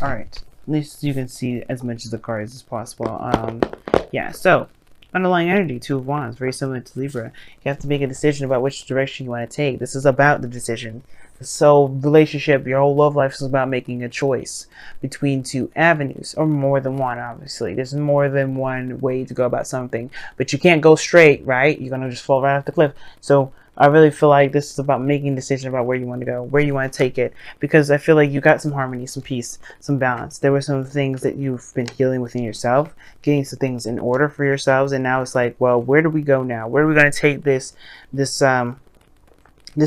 All right. At least you can see as much of the cards as possible. Yeah. So, underlying energy, Two of Wands, very similar to Libra. You have to make a decision about which direction you want to take. This is about the decision. So, relationship, your whole love life is about making a choice between two avenues, or more than one. Obviously, there's more than one way to go about something, but you can't go straight, right? You're gonna just fall right off the cliff. So, I really feel like this is about making a decision about where you want to go, where you want to take it, because I feel like you got some harmony, some peace, some balance. There were some things that you've been healing within yourself, getting some things in order for yourselves, and now it's like, well, where do we go now? Where are we going to take this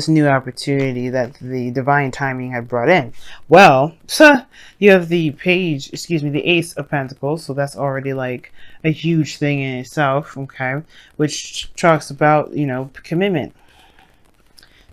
new opportunity that the divine timing had brought in? Well, so you have the the Ace of Pentacles, so that's already like a huge thing in itself, okay, which talks about, commitment,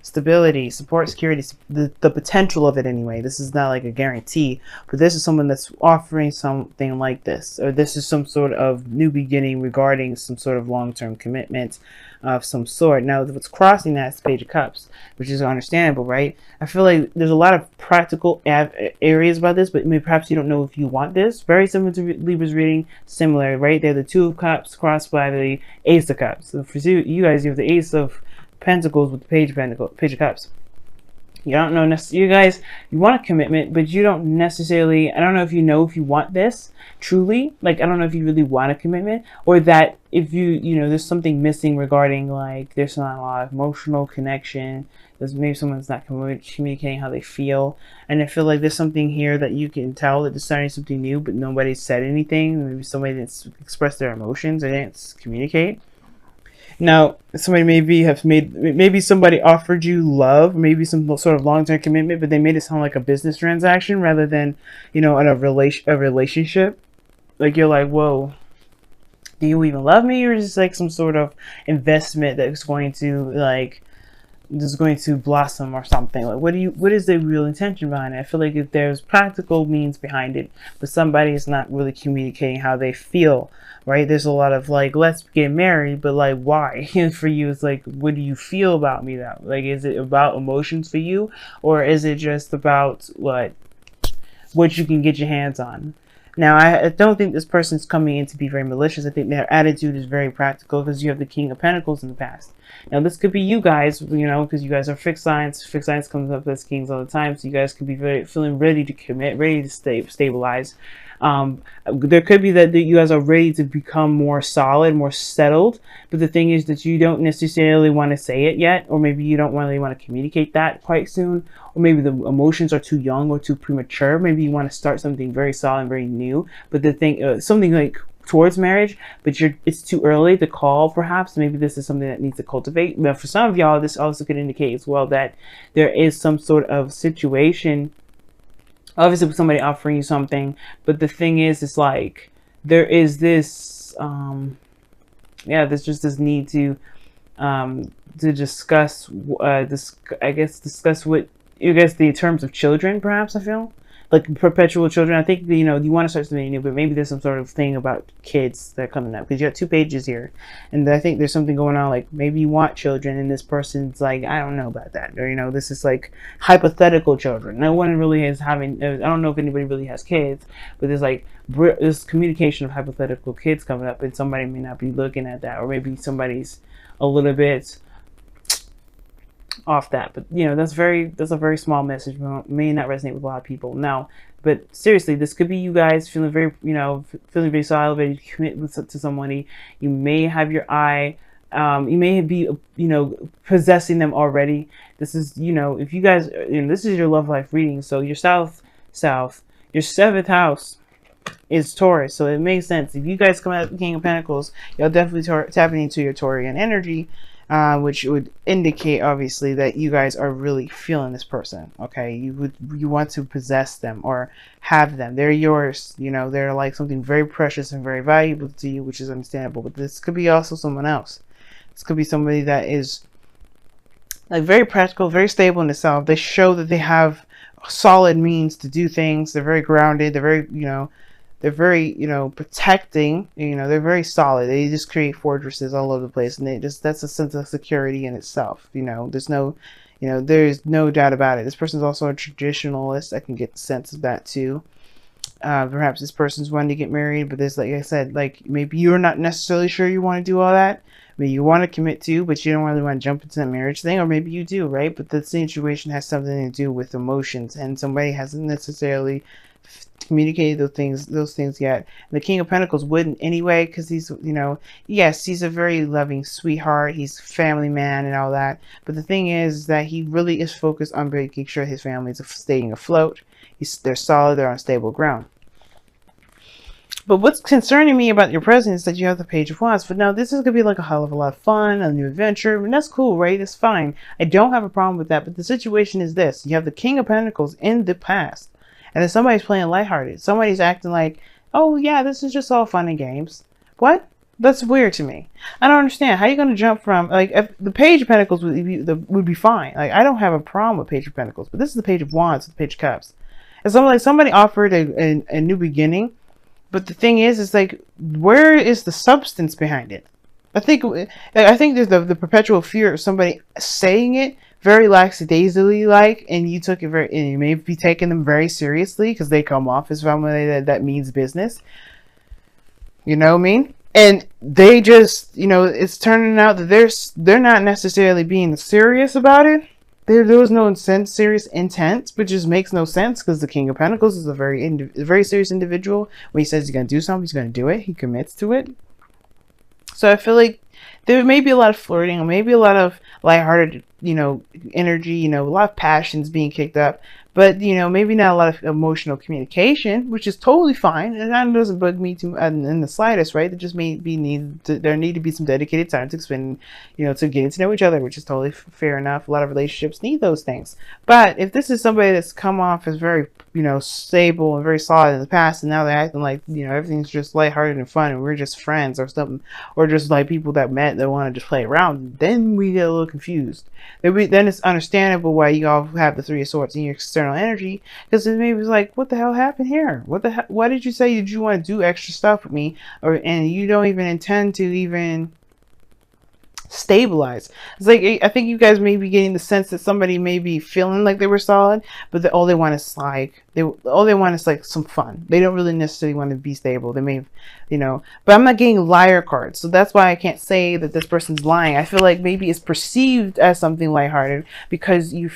stability, support, security, the potential of it anyway. This is not like a guarantee, but this is someone that's offering something like this, or this is some sort of new beginning regarding some sort of long-term commitment of some sort. Now, what's crossing that is Page of Cups, which is understandable, right? I feel like there's a lot of practical areas about this, but maybe perhaps you don't know if you want this. Very similar to Libra's reading, similar, right? They're the Two of Cups crossed by the Ace of Cups. So for you guys, you have the Ace of Pentacles with the Page of Cups. You don't know necessarily, you guys, you want a commitment, but you don't necessarily, I don't know if you want this truly. Like, I don't know if you really want a commitment, or that if there's something missing regarding, like, there's not a lot of emotional connection. There's maybe someone's not communicating how they feel. And I feel like there's something here that you can tell that they're starting something new, but nobody said anything. Maybe somebody didn't express their emotions, or didn't communicate. Now, somebody maybe somebody offered you love, maybe some sort of long-term commitment, but they made it sound like a business transaction rather than, a relationship. Like, you're like, whoa, do you even love me? Or is this like some sort of investment that's going to, like, is going to blossom or something? Like, what is the real intention behind it? I feel like if there's practical means behind it, but somebody is not really communicating how they feel, right? There's a lot of, like, let's get married, but, like, why? And for you, it's like, what do you feel about me now? Like, is it about emotions for you, or is it just about what you can get your hands on? Now, I don't think this person's coming in to be very malicious. I think their attitude is very practical, because you have the King of Pentacles in the past. Now, this could be you guys, because you guys are fixed signs. Fixed signs comes up as kings all the time, so you guys could be feeling ready to commit, ready to stabilize. There could be that you guys are ready to become more solid, more settled, but the thing is that you don't necessarily want to say it yet, or maybe you don't really want to communicate that quite soon, or maybe the emotions are too young or too premature. Maybe you want to start something very solid, very new, but the thing, something like towards marriage, but it's too early to call. Perhaps maybe this is something that needs to cultivate. But for some of y'all, this also could indicate as well that there is some sort of situation, obviously with somebody offering you something, but the thing is, it's like there is this there's just this need to discuss discuss what you guys, the terms of children, perhaps. I feel like perpetual children. I think you want to start something new, but maybe there's some sort of thing about kids that are coming up, because you have 2 pages here, and I think there's something going on, like maybe you want children, and this person's like, I don't know about that, or this is like hypothetical children. No one really is having. I don't know if anybody really has kids, but there's like this communication of hypothetical kids coming up, and somebody may not be looking at that, or maybe somebody's a little bit off that, but that's a very small message, may not resonate with a lot of people now. But seriously, this could be you guys feeling very feeling very solid, ready to commit to somebody. You may have your eye, you may be possessing them already. This is if you guys, this is your love life reading, so your south your 7th house is Taurus, so it makes sense. If you guys come out the King of Pentacles, you'll definitely tapping into your Taurian energy, which would indicate obviously that you guys are really feeling this person. Okay, you want to possess them or have them. They're yours. They're like something very precious and very valuable to you, which is understandable. But this could be also someone else. This could be somebody that is like very practical, very stable in itself. They show that they have solid means to do things. They're very grounded. They're very they're very protecting. They're very solid. They just create fortresses all over the place, and that's a sense of security in itself. There's no doubt about it. This person's also a traditionalist. I can get the sense of that too. Perhaps this person's wanting to get married, but there's, like I said, like maybe you're not necessarily sure you want to do all that. Maybe you want to commit to, but you don't really want to jump into that marriage thing, or maybe you do, right? But the situation has something to do with emotions, and somebody hasn't necessarily communicated those things yet. And the King of Pentacles wouldn't anyway, because he's, you know, yes, he's a very loving sweetheart, he's a family man and all that, but the thing is that he really is focused on making sure his family is staying afloat. They're solid, they're on stable ground. But what's concerning me about your present is that you have the Page of Wands. But now this is going to be like a hell of a lot of fun, a new adventure, and that's cool, right? It's fine. I don't have a problem with that. But the situation is this. You have the King of Pentacles in the past. And then somebody's playing lighthearted. Somebody's acting like, oh yeah, this is just all fun and games. What? That's weird to me. I don't understand. How are you going to jump from, like, if the Page of Pentacles would be fine. Like, I don't have a problem with Page of Pentacles. But this is the Page of Wands, the Page of Cups. It's like somebody offered a new beginning. But the thing is like, where is the substance behind it? I think there's the perpetual fear of somebody saying it very lackadaisically, like, and you took it and you may be taking them very seriously because they come off as somebody that means business. You know what I mean? And they just, you know, it's turning out that they're not necessarily being serious about it. There was no serious intent, which just makes no sense because the King of Pentacles is a very serious individual. When he says he's going to do something, he's going to do it. He commits to it. So I feel like there may be a lot of flirting, or maybe a lot of lighthearted, you know, energy, you know, a lot of passions being kicked up. But, you know, maybe not a lot of emotional communication, which is totally fine. And that doesn't bug me too in the slightest, right? There just there need to be some dedicated time to spend, you know, to getting to know each other, which is totally fair enough. A lot of relationships need those things. But if this is somebody that's come off as very, you know, stable and very solid in the past, and now they're acting like, you know, everything's just lighthearted and fun, and we're just friends or something, or just like people that met that want to just play around, then we get a little confused. Then it's understandable why you all have the Three of Swords in your external energy, because it maybe was like, what the hell happened here? What the hell? Why did you say did you want to do extra stuff with me, and you don't even intend to even stabilize? It's like, I think you guys may be getting the sense that somebody may be feeling like they were solid, but all they want is like some fun. They don't really necessarily want to be stable. They may, you know, but I'm not getting liar cards, so that's why I can't say that this person's lying. I feel like maybe it's perceived as something lighthearted because you're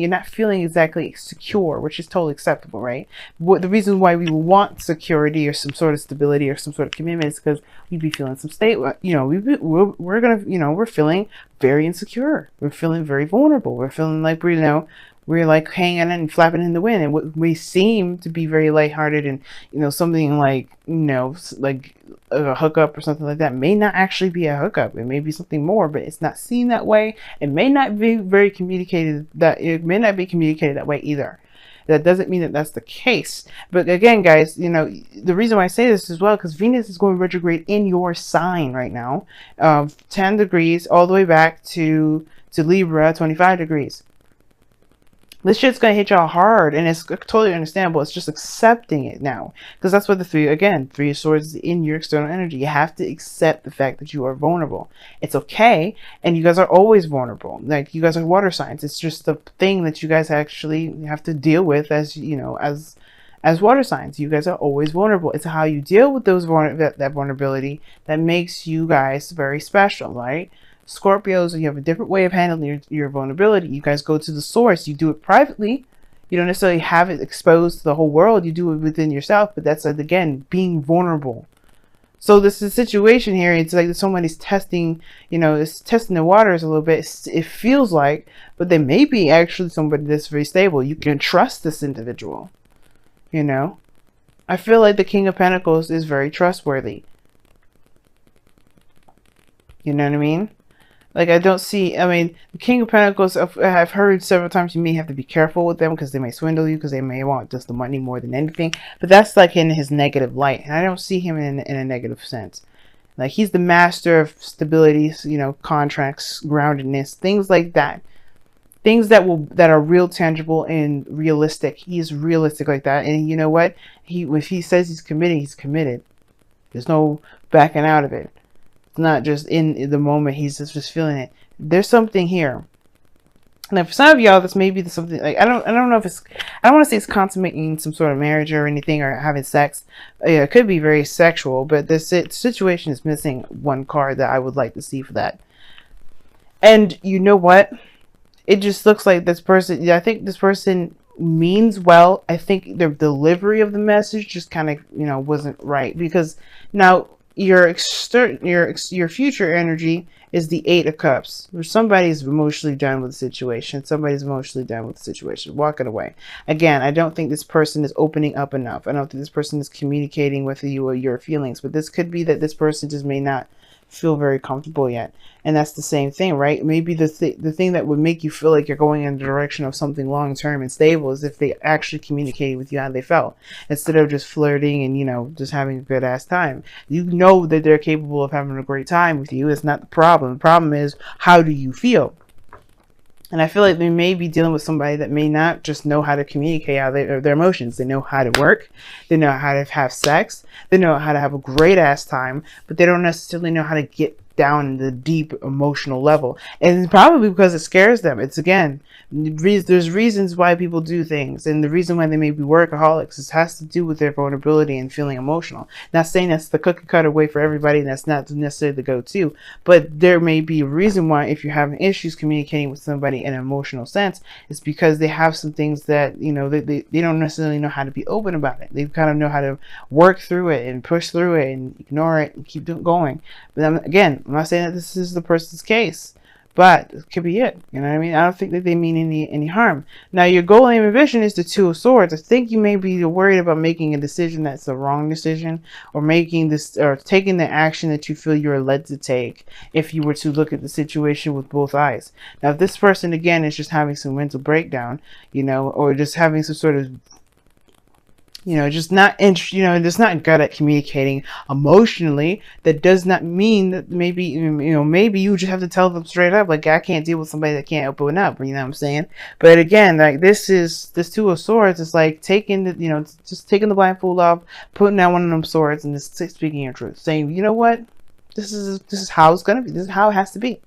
not feeling exactly secure, which is totally acceptable, right? The reason why we want security or some sort of stability or some sort of commitment is because we'd be feeling some state, you know, we're gonna, you know, we're feeling very insecure. We're feeling very vulnerable. We're feeling like we're like hanging and flapping in the wind, and what we seem to be very lighthearted and, you know, something like, you know, like a hookup or something like that may not actually be a hookup. It may be something more, but it's not seen that way. It may not be communicated that way either. That doesn't mean that that's the case. But again, guys, you know, the reason why I say this as well, because Venus is going retrograde in your sign right now, 10 degrees all the way back to Libra, 25 degrees. This shit's gonna hit y'all hard, and it's totally understandable. It's just accepting it now, because that's what the Three of Swords is in your external energy. You have to accept the fact that you are vulnerable. It's okay, and you guys are always vulnerable. Like, you guys are water signs. It's just the thing that you guys actually have to deal with as, you know, as water signs. You guys are always vulnerable. It's how you deal with that vulnerability that makes you guys very special, right? Scorpios, you have a different way of handling your vulnerability. You guys go to the source. You do it privately. You don't necessarily have it exposed to the whole world. You do it within yourself, but that's, again, being vulnerable. So this is a situation here. It's like somebody's testing, you know, it's testing the waters a little bit. It feels like, but they may be actually somebody that's very stable. You can trust this individual, you know. I feel like the King of Pentacles is very trustworthy. You know what I mean? Like, I don't see, I mean, the King of Pentacles, I've heard several times you may have to be careful with them because they may swindle you, because they may want just the money more than anything. But that's like in his negative light. And I don't see him in a negative sense. Like, he's the master of stability, you know, contracts, groundedness, things like that. Things that are real, tangible, and realistic. He is realistic like that. And you know what? If he says he's committed, he's committed. There's no backing out of it. Not just in the moment, he's just feeling it. There's something here. Now, for some of y'all, this may be something like I don't know if it's I don't want to say it's consummating some sort of marriage or anything or having sex. Yeah, it could be very sexual, but this situation is missing one card that I would like to see for that. And you know what? It just looks like this person. Yeah, I think this person means well. I think the delivery of the message just kind of wasn't right, because now your future energy is the Eight of Cups, where somebody's emotionally done with the situation. Somebody's emotionally done with the situation, walking away. Again, I don't think this person is opening up enough. I don't think this person is communicating with you or your feelings, but this could be that this person just may not feel very comfortable yet. And that's the same thing, right? Maybe the thing that would make you feel like you're going in the direction of something long-term and stable is if they actually communicated with you how they felt, instead of just flirting and just having a good ass time. You know that they're capable of having a great time with you. It's not the problem. The problem is, how do you feel? And I feel like they may be dealing with somebody that may not just know how to communicate how their emotions. They know how to work. They know how to have sex. They know how to have a great ass time, but they don't necessarily know how to get down the deep emotional level. And it's probably because it scares them. It's, again, there's reasons why people do things, and the reason why they may be workaholics, it has to do with their vulnerability and feeling emotional. Not saying that's the cookie cutter way for everybody, and that's not necessarily the go-to, but there may be a reason why, if you're having issues communicating with somebody in an emotional sense, it's because they have some things that they don't necessarily know how to be open about it. They kind of know how to work through it and push through it and ignore it and keep going. But I'm not saying that this is the person's case, but it could be it. You know what I mean? I don't think that they mean any harm. Now, your goal, aim, and vision is the Two of Swords. I think you may be worried about making a decision that's the wrong decision, or taking the action that you feel you're led to take if you were to look at the situation with both eyes. Now, if this person, again, is just having some mental breakdown, or just having some sort of just not just not good at communicating emotionally, that does not mean that maybe maybe you just have to tell them straight up, like, I can't deal with somebody that can't open up. You know what I'm saying? But again, like, this Two of Swords is like taking the just taking the blindfold off, putting down one of them swords, and just speaking your truth, saying, you know what, this is how it's gonna be. This is how it has to be.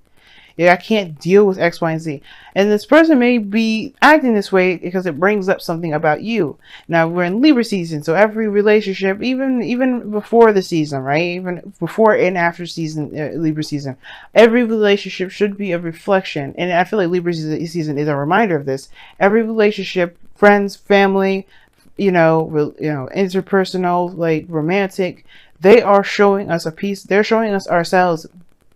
Yeah, I can't deal with X, Y, and Z. And this person may be acting this way because it brings up something about you. Now, we're in Libra season, so every relationship, even before the season, right? Even before and after Libra season, every relationship should be a reflection. And I feel like Libra season is a reminder of this. Every relationship, friends, family, interpersonal, like romantic, they are showing us a piece. They're showing us ourselves.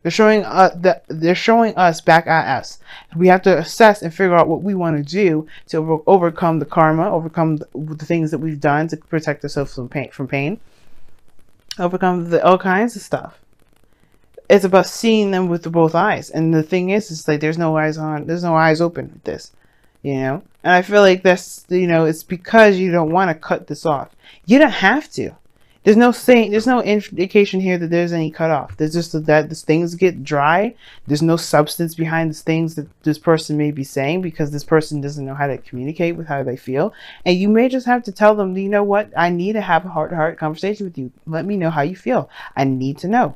They're showing us back at us. We have to assess and figure out what we want to do to overcome the karma, overcome the things that we've done to protect ourselves from pain, overcome all kinds of stuff. It's about seeing them with both eyes. And the thing is like, there's no eyes open with this, And I feel like that's, it's because you don't want to cut this off. You don't have to. There's no indication here that there's any cutoff. There's just that these things get dry. There's no substance behind these things that this person may be saying, because this person doesn't know how to communicate with how they feel. And you may just have to tell them, you know what? I need to have a heart-to-heart conversation with you. Let me know how you feel. I need to know.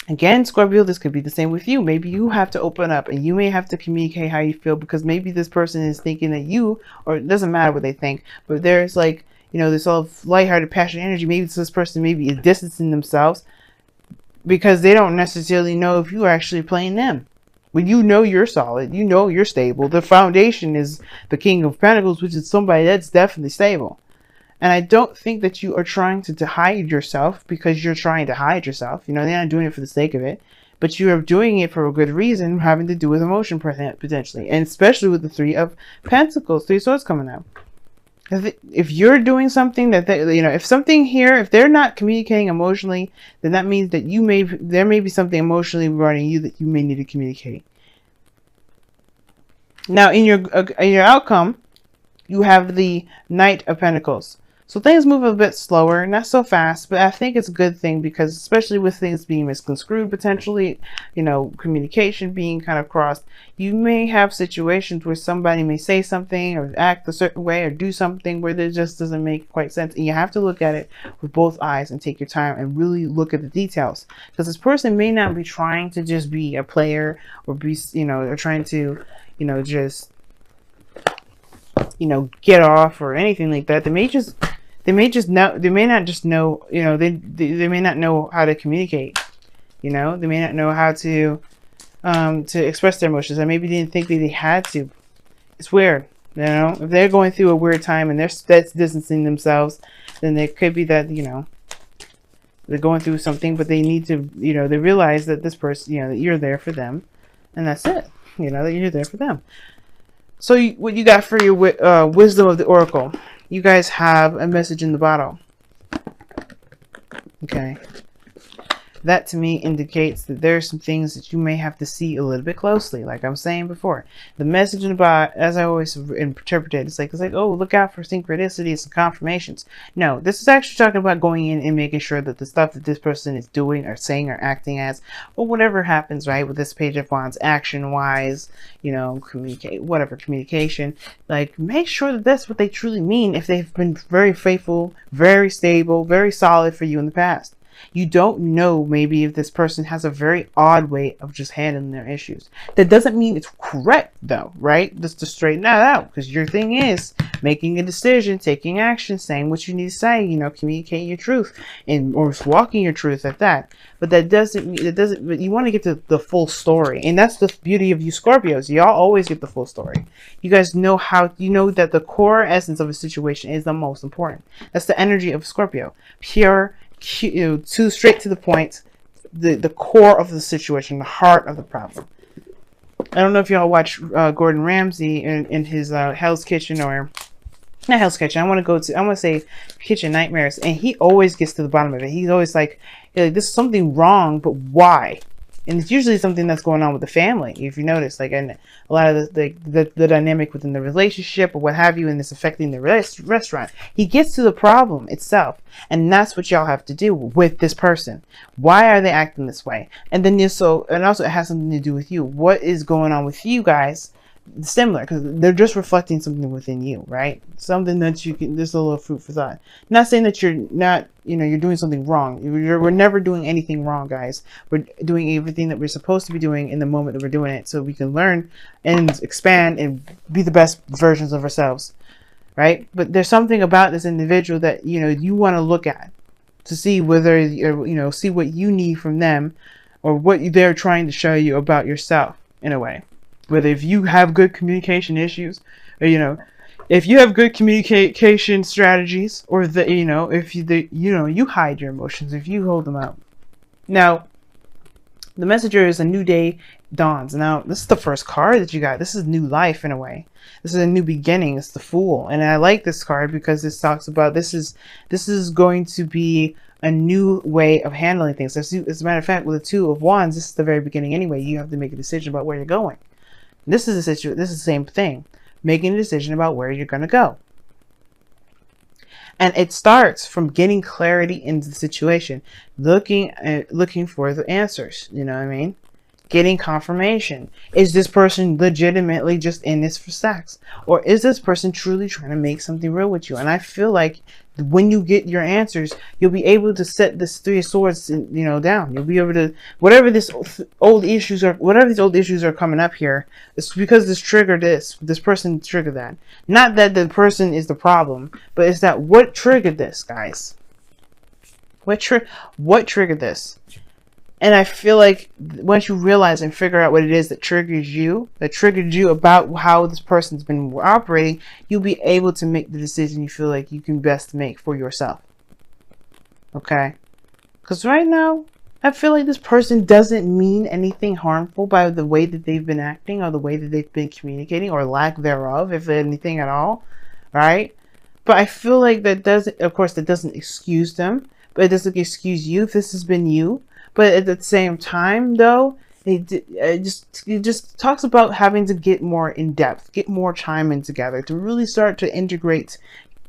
Again, Scorpio, this could be the same with you. Maybe you have to open up, and you may have to communicate how you feel, because maybe this person is thinking that or it doesn't matter what they think, but there's like, this all lighthearted, passionate energy. Maybe this person maybe is distancing themselves because they don't necessarily know if you are actually playing them. When you're solid, you're stable. The foundation is the King of Pentacles, which is somebody that's definitely stable. And I don't think that you are trying to hide yourself because you're trying to hide yourself. They're not doing it for the sake of it, but you are doing it for a good reason, having to do with emotion potentially, and especially with the Three of Pentacles, Three of Swords coming out. If you're doing something if they're not communicating emotionally, then that means that there may be something emotionally regarding you that you may need to communicate. Now, in your outcome, you have the Knight of Pentacles. So things move a bit slower, not so fast, but I think it's a good thing because especially with things being misconstrued potentially, you know, communication being kind of crossed, you may have situations where somebody may say something or act a certain way or do something where it just doesn't make quite sense. And you have to look at it with both eyes and take your time and really look at the details. Because this person may not be trying to just be a player or be, you know, or trying to, you know, just, you know, get off or anything like that. They may not just know, you know, they may not know how to communicate, you know, they may not know how to express their emotions. And maybe they didn't think that they had to. It's weird, you know, if they're going through a weird time and they're distancing themselves, then it could be that, you know, they're going through something, but they need to, you know, they realize that this person, you know, that you're there for them, and that's it, you know, that you're there for them. So what you got for your wisdom of the oracle? You guys have a message in the bottle. Okay. That to me indicates that there are some things that you may have to see a little bit closely. Like I'm saying before, the message in the bottle, as I always interpret it, it's like, oh, look out for synchronicities and confirmations. No, this is actually talking about going in and making sure that the stuff that this person is doing or saying or acting as, or whatever happens, right, with this Page of Wands, action-wise, you know, communication, like make sure that that's what they truly mean if they've been very faithful, very stable, very solid for you in the past. You don't know maybe if this person has a very odd way of just handling their issues. That doesn't mean it's correct though, right? Just to straighten that out, because your thing is making a decision, taking action, saying what you need to say, you know, communicating your truth and or walking your truth at that. But but you want to get to the full story. And that's the beauty of you Scorpios. Y'all always get the full story. You guys know you know that the core essence of a situation is the most important. That's the energy of Scorpio. Pure, too straight to the point, the core of the situation, the heart of the problem. I don't know if y'all watch Gordon Ramsay in his Hell's Kitchen, or not Hell's Kitchen. I want to say Kitchen Nightmares, and he always gets to the bottom of it. He's always like, this is something wrong, but why? And it's usually something that's going on with the family, if you notice, like, and a lot of the dynamic within the relationship or what have you, and it's affecting the restaurant. He gets to the problem itself, and that's what y'all have to do with this person. Why are they acting this way? And then also it has something to do with you. What is going on with you guys? Similar, because they're just reflecting something within you, right? Something that you can, there's a little food for thought. Not saying that you're not, you know, you're doing something wrong. We're never doing anything wrong, guys. We're doing everything that we're supposed to be doing in the moment that we're doing it, so we can learn and expand and be the best versions of ourselves, right? But there's something about this individual that, you know, you want to look at to see whether, you know, see what you need from them or what they're trying to show you about yourself in a way. Whether if you have good communication issues, or, you know, if you have good communication strategies, or you know, if you hide your emotions, if you hold them out. Now, the messenger is a new day dawns. Now, this is the first card that you got. This is new life in a way. This is a new beginning. It's the Fool, and I like this card because this talks about this is going to be a new way of handling things. As a matter of fact, with the Two of Wands, this is the very beginning anyway. You have to make a decision about where you're going. This is the same thing, making a decision about where you're going to go. And it starts from getting clarity into the situation, looking for the answers, you know what I mean? Getting confirmation. Is this person legitimately just in this for sex? Or is this person truly trying to make something real with you? And I feel like when you get your answers, you'll be able to set this Three of Swords, you know, down. You'll be able to, whatever these old issues are coming up here, it's because this person triggered that. Not that the person is the problem, but it's that what triggered this, guys? What triggered this? And I feel like once you realize and figure out what it is that triggered you about how this person's been operating, you'll be able to make the decision you feel like you can best make for yourself. Okay? Because right now, I feel like this person doesn't mean anything harmful by the way that they've been acting or the way that they've been communicating or lack thereof, if anything at all. Right? But I feel like that doesn't excuse them, but it doesn't excuse you if this has been you. But at the same time, though, it just talks about having to get more in depth, get more time in together to really start to integrate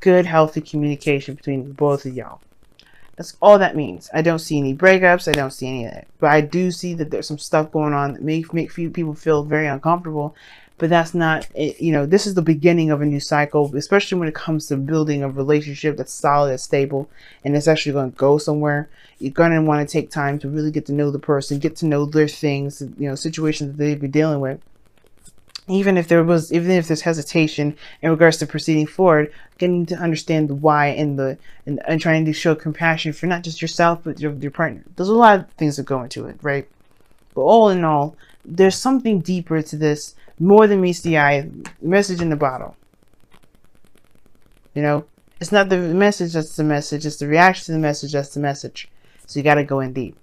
good, healthy communication between both of y'all. That's all that means. I don't see any breakups. I don't see any of that. But I do see that there's some stuff going on that make few people feel very uncomfortable. But that's not, you know, this is the beginning of a new cycle, especially when it comes to building a relationship that's solid, that's stable, and it's actually going to go somewhere. You're going to want to take time to really get to know the person, get to know their things, you know, situations that they'd be dealing with. Even if there's hesitation in regards to proceeding forward, getting to understand the why and trying to show compassion for not just yourself but your partner. There's a lot of things that go into it, right? But all in all, there's something deeper to this, more than meets the eye. Message in the bottle. You know, it's not the message that's the message, it's the reaction to the message that's the message. So you got to go in deep.